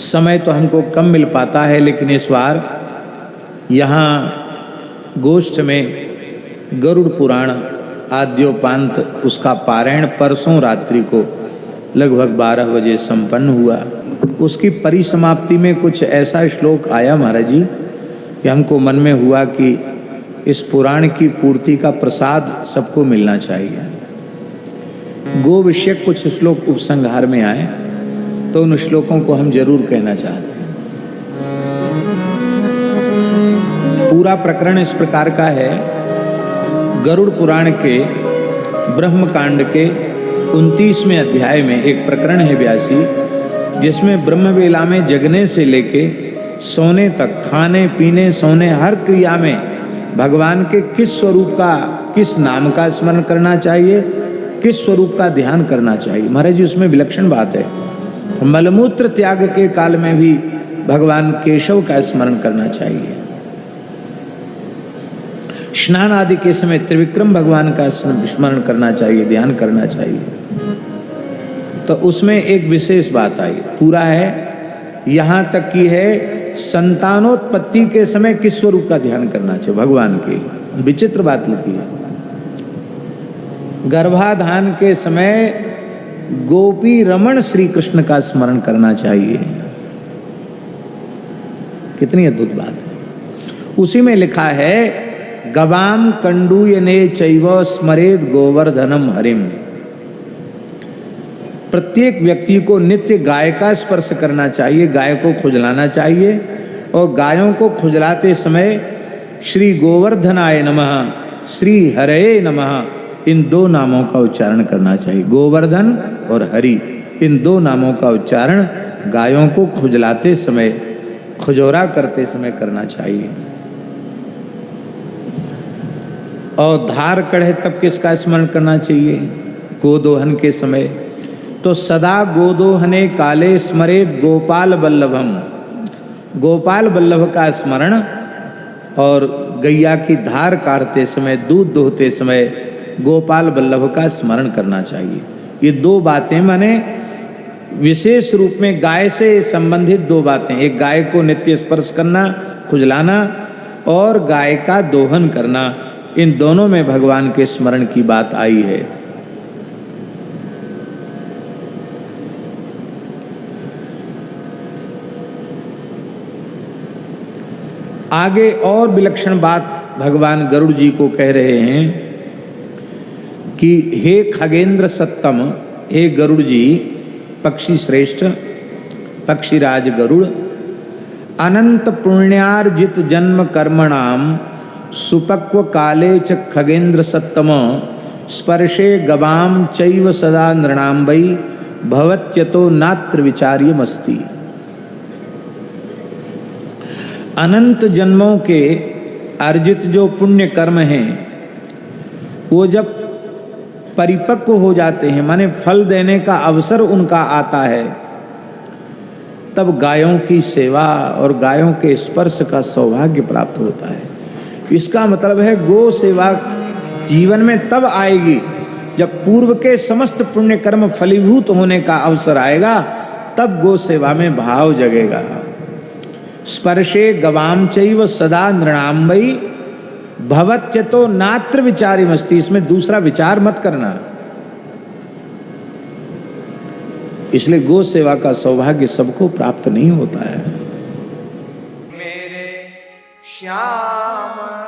समय तो हमको कम मिल पाता है, लेकिन इस बार यहाँ गोष्ठ में गरुड़ पुराण आद्योपांत उसका पारायण परसों रात्रि को लगभग 12 बजे संपन्न हुआ। उसकी परिसमाप्ति में कुछ ऐसा श्लोक आया महाराज जी कि हमको मन में हुआ कि इस पुराण की पूर्ति का प्रसाद सबको मिलना चाहिए। गो विषय कुछ श्लोक उपसंहार में आए तो उन श्लोकों को हम जरूर कहना चाहते हैं। पूरा प्रकरण इस प्रकार का है। गरुड़ पुराण के ब्रह्मकांड के 29वें अध्याय में एक प्रकरण है 82, जिसमें ब्रह्मवेला में जगने से लेके सोने तक, खाने पीने सोने हर क्रिया में भगवान के किस स्वरूप का, किस नाम का स्मरण करना चाहिए, किस स्वरूप का ध्यान करना चाहिए। महाराज जी उसमें विलक्षण बात है। मलमूत्र त्याग के काल में भी भगवान केशव का स्मरण करना चाहिए। स्नान आदि के समय त्रिविक्रम भगवान का स्मरण करना चाहिए, ध्यान करना चाहिए। तो उसमें एक विशेष बात आई, पूरा है यहां तक की है संतानोत्पत्ति के समय किस स्वरूप का ध्यान करना चाहिए भगवान की। विचित्र बात लिखी है। गर्भाधान के समय गोपी रमण श्री कृष्ण का स्मरण करना चाहिए। कितनी अद्भुत बात है। उसी में लिखा है गवाम कंडूयने चैव स्मरेद गोवर्धनम हरिम। प्रत्येक व्यक्ति को नित्य गाय का स्पर्श करना चाहिए, गाय को खुजलाना चाहिए, और गायों को खुजलाते समय श्री गोवर्धनाय नमः, श्री हरे नमः, इन दो नामों का उच्चारण करना चाहिए। गोवर्धन और हरि, इन दो नामों का उच्चारण गायों को खुजलाते समय, खुजोरा करते समय करना चाहिए। और धार कढ़े तब किसका स्मरण करना चाहिए? गोदोहन के समय। तो सदा गोदोहने काले स्मरेत गोपाल वल्लभम, गोपाल वल्लभ का स्मरण, और गैया की धार काटते समय, दूध दोहते समय गोपाल वल्लभ का स्मरण करना चाहिए। ये दो बातें माने विशेष रूप में गाय से संबंधित दो बातें। एक गाय को नित्य स्पर्श करना, खुजलाना, और गाय का दोहन करना। इन दोनों में भगवान के स्मरण की बात आई है। आगे और विलक्षण बात भगवान गरुड़ जी को कह रहे हैं कि हे खगेंद्र सत्तम, हे गरुड़ जी, पक्षी श्रेष्ठ, पक्षीराज गरुड़, अनंत पुण्यार्जित जन्म कर्मणाम सुपक्व काले च खगेंद्र सत्तम स्पर्शे गवाम चैव सदा नृणाम वै भवत्यतो नात्र विचार्यमस्ति। अनंत जन्मों के अर्जित जो पुण्य कर्म हैं वो जब परिपक्व हो जाते हैं, माने फल देने का अवसर उनका आता है, तब गायों की सेवा और गायों के स्पर्श का सौभाग्य प्राप्त होता है। इसका मतलब है गो सेवा जीवन में तब आएगी जब पूर्व के समस्त पुण्य कर्म फलीभूत होने का अवसर आएगा, तब गो सेवा में भाव जगेगा। स्पर्शे गवाम चैव सदा नृणाम वै भवत्यतो नात्र विचार्यमस्ति। इसमें दूसरा विचार मत करना। इसलिए गो सेवा का सौभाग्य सबको प्राप्त नहीं होता है। मेरे श्याम